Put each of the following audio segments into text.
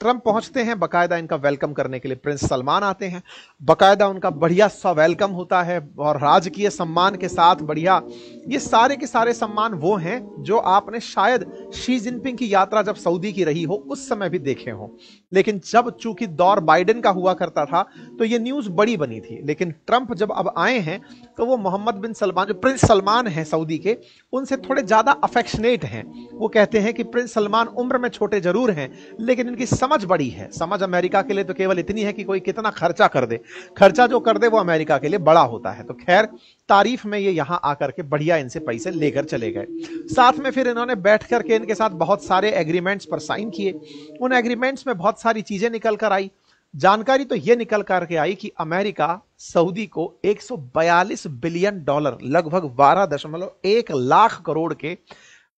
Trump पहुंचते हैं, बकायदा इनका वेलकम करने के लिए प्रिंस सलमान आते हैं, बकायदा उनका बढ़िया सा वेलकम होता है और राजकीय सम्मान के साथ बढ़िया। ये सारे के सारे सम्मान वो हैं जो आपने शायद शी जिनपिंग की यात्रा जब सऊदी की रही हो उस समय भी देखे हो। लेकिन जब चूंकि दौर बाइडेन का हुआ करता था तो ये न्यूज बड़ी बनी थी, लेकिन ट्रंप जब अब आए हैं तो वो मोहम्मद बिन सलमान, जो प्रिंस सलमान हैं सऊदी के, उनसे थोड़े ज्यादा अफेक्शनेट हैं। वो कहते हैं कि प्रिंस सलमान उम्र में छोटे जरूर हैं लेकिन इनकी समझ बड़ी है। समझ अमेरिका के लिए तो केवल इतनी है कि कोई कितना खर्चा कर दे, खर्चा जो कर दे वो अमेरिका के लिए बड़ा होता है। तो खैर, तारीफ में ये यहां आकर के बढ़िया इनसे पैसे लेकर चले गए। साथ में फिर इन्होंने बैठ करके इनके साथ बहुत सारे एग्रीमेंट्स पर साइन किए। उन एग्रीमेंट्स में बहुत सारी चीजें निकल कर आई। जानकारी तो यह निकल करके आई कि अमेरिका सऊदी को 142 बिलियन डॉलर, लगभग 12.1 लाख करोड़ के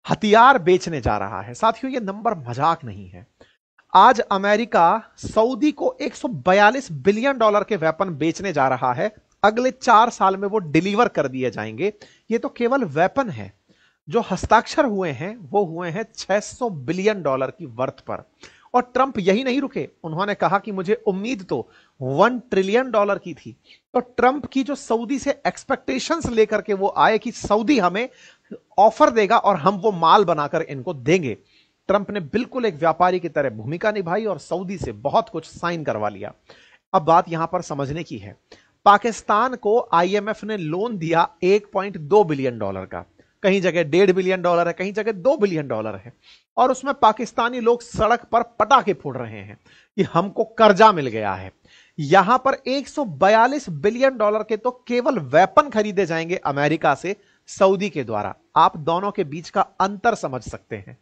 हथियार बेचने जा रहा है। साथियों, यह नंबर मजाक नहीं है। आज अमेरिका सऊदी को 142 बिलियन डॉलर के वेपन बेचने जा रहा है। अगले 4 साल में वो डिलीवर कर दिए जाएंगे। ये तो केवल वेपन है। जो हस्ताक्षर हुए हैं वो हुए हैं 600 बिलियन डॉलर की वर्थ पर। और ट्रंप यही नहीं रुके, उन्होंने कहा कि मुझे उम्मीद तो 1 ट्रिलियन डॉलर की थी। तो ट्रंप की जो सऊदी से एक्सपेक्टेशंस लेकर के वो आए कि सऊदी हमें ऑफर देगा और हम वो माल बनाकर इनको देंगे, ट्रंप ने बिल्कुल एक व्यापारी की तरह भूमिका निभाई और सऊदी से बहुत कुछ साइन करवा लिया। अब बात यहां पर समझने की है। पाकिस्तान को आईएमएफ ने लोन दिया 1.2 बिलियन डॉलर का, कहीं जगह 1.5 बिलियन डॉलर है, कहीं जगह 2 बिलियन डॉलर है। और उसमें पाकिस्तानी लोग सड़क पर पटाखे फोड़ रहे हैं कि हमको कर्जा मिल गया है। यहां पर 142 बिलियन डॉलर के तो केवल वेपन खरीदे जाएंगे अमेरिका से सऊदी के द्वारा। आप दोनों के बीच का अंतर समझ सकते हैं।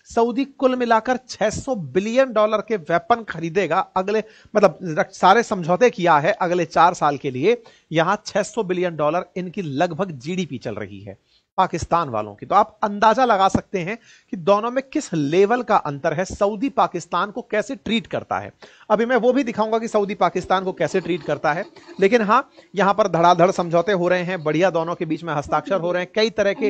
सऊदी कुल मिलाकर 600 बिलियन डॉलर के वेपन खरीदेगा अगले, मतलब सारे समझौते किया है अगले 4 साल के लिए। यहां 600 बिलियन डॉलर इनकी लगभग जीडीपी चल रही है पाकिस्तान वालों की। तो आप अंदाजा लगा सकते हैं कि दोनों में किस लेवल का अंतर है, सऊदी पाकिस्तान को कैसे ट्रीट करता है। अभी मैं वो भी दिखाऊंगा कि सऊदी पाकिस्तान को कैसे ट्रीट करता है। लेकिन हां, यहां पर धड़ाधड़ समझौते हो रहे हैं, बढ़िया, दोनों के बीच में हस्ताक्षर हो रहे हैं, कई तरह के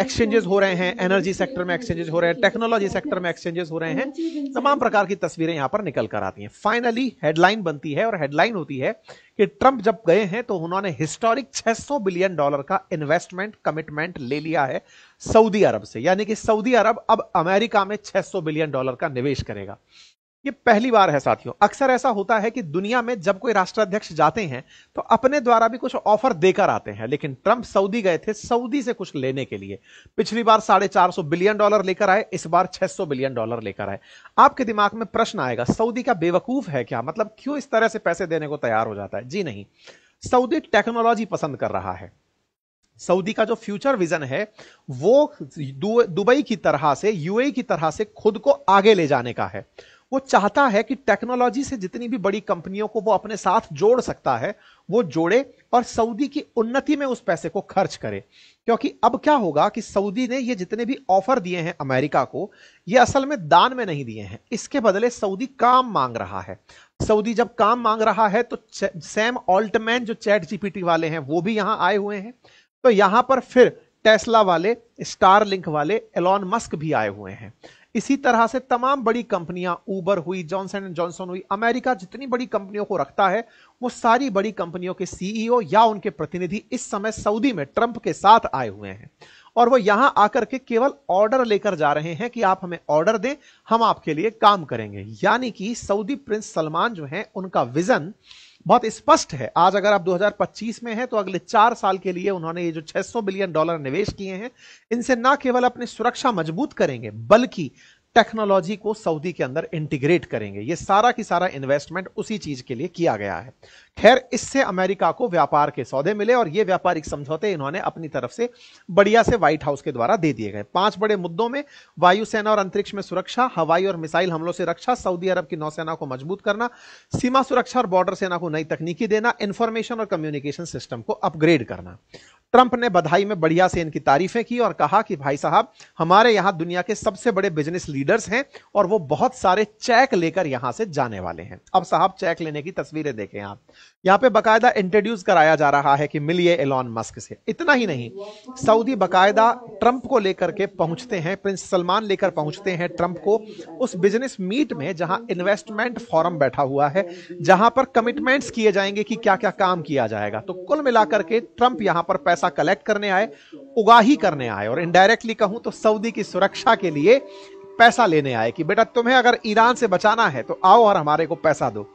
एक्सचेंजेस हो रहे हैं, एनर्जी सेक्टर में एक्सचेंजेस हो रहे हैं, टेक्नोलॉजी सेक्टर में एक्सचेंजेस हो रहे हैं, तमाम प्रकार की तस्वीरें यहां पर निकल कर आती हैं। फाइनली हेडलाइन बनती है और हेडलाइन होती है कि ट्रंप जब गए हैं तो उन्होंने हिस्टोरिक 600 बिलियन डॉलर का इन्वेस्टमेंट कमिटमेंट ले लिया है सऊदी अरब से। यानी कि सऊदी अरब अब अमेरिका में 600 बिलियन डॉलर का निवेश करेगा। ये पहली बार है साथियों। अक्सर ऐसा होता है कि दुनिया में जब कोई राष्ट्राध्यक्ष जाते हैं तो अपने द्वारा भी कुछ ऑफर देकर आते हैं, लेकिन ट्रंप सऊदी गए थे सऊदी से कुछ लेने के लिए। पिछली बार 450 बिलियन डॉलर लेकर आए, इस बार 600 बिलियन डॉलर लेकर आए। आपके दिमाग में प्रश्न आएगा, सऊदी का बेवकूफ है क्या? मतलब क्यों इस तरह से पैसे देने को तैयार हो जाता है? जी नहीं, सऊदी टेक्नोलॉजी पसंद कर रहा है। सऊदी का जो फ्यूचर विजन है वो दुबई की तरह से, यूएई की तरह से खुद को आगे ले जाने का है। वो चाहता है कि टेक्नोलॉजी से जितनी भी बड़ी कंपनियों को वो अपने साथ जोड़ सकता है वो जोड़े और सऊदी की उन्नति में उस पैसे को खर्च करे। क्योंकि अब क्या होगा कि सऊदी ने ये जितने भी ऑफर दिए हैं अमेरिका को, ये असल में दान में नहीं दिए हैं, इसके बदले सऊदी काम मांग रहा है। सऊदी जब काम मांग रहा है तो सैम ऑल्टमैन जो चैट जीपीटी वाले हैं वो भी यहां आए हुए हैं। तो यहां पर फिर टेस्ला वाले, स्टारलिंक वाले, एलॉन मस्क भी आए हुए हैं। इसी तरह से तमाम बड़ी कंपनियां, उबर हुई, जॉनसन एंड जॉनसन हुई, अमेरिका जितनी बड़ी कंपनियों को रखता है वो सारी बड़ी कंपनियों के सीईओ या उनके प्रतिनिधि इस समय सऊदी में ट्रंप के साथ आए हुए हैं। और वो यहां आकर के केवल ऑर्डर लेकर जा रहे हैं कि आप हमें ऑर्डर दें, हम आपके लिए काम करेंगे। यानी कि सऊदी प्रिंस सलमान जो हैं उनका विजन बहुत स्पष्ट है। आज अगर आप 2025 में हैं तो अगले 4 साल के लिए उन्होंने ये जो 600 बिलियन डॉलर निवेश किए हैं, इनसे ना केवल अपनी सुरक्षा मजबूत करेंगे बल्कि टेक्नोलॉजी को सऊदी के अंदर इंटीग्रेट करेंगे। ये सारा की सारा इन्वेस्टमेंट उसी चीज के लिए किया गया है। खैर, इससे अमेरिका को व्यापार के सौदे मिले और ये व्यापारिक समझौते इन्होंने अपनी तरफ से बढ़िया से व्हाइट हाउस के द्वारा दे दिए गए। 5 बड़े मुद्दों में वायुसेना और अंतरिक्ष में सुरक्षा, हवाई और मिसाइल हमलों से रक्षा, सऊदी अरब की नौसेना को मजबूत करना, सीमा सुरक्षा और बॉर्डर सेना को नई तकनीकी देना, इंफॉर्मेशन और कम्युनिकेशन सिस्टम को अपग्रेड करना। ट्रंप ने बधाई में बढ़िया से इनकी तारीफें की और कहा कि भाई साहब हमारे यहां दुनिया के सबसे बड़े बिजनेस लीडर्स हैं और वो बहुत सारे चेक लेकर यहां से जाने वाले हैं। अब साहब चेक लेने की तस्वीरें देखें आप, यहां पे बकायदा इंट्रोड्यूस कराया जा रहा है कि मिलिए एलॉन मस्क से। इतना ही नहीं, सऊदी बकायदा ट्रंप को लेकर के पहुंचते हैं, प्रिंस सलमान लेकर पहुंचते हैं ट्रंप को उस बिजनेस मीट में जहां इन्वेस्टमेंट फोरम बैठा हुआ है, जहां पर कमिटमेंट्स किए जाएंगे कि क्या क्या काम किया जाएगा। तो कुल मिलाकर के ट्रंप यहां पर पैसा कलेक्ट करने आए, उगाही करने आए, और इनडायरेक्टली कहूं तो सऊदी की सुरक्षा के लिए पैसा लेने आए कि बेटा तुम्हें अगर ईरान से बचाना है तो आओ और हमारे को पैसा दो।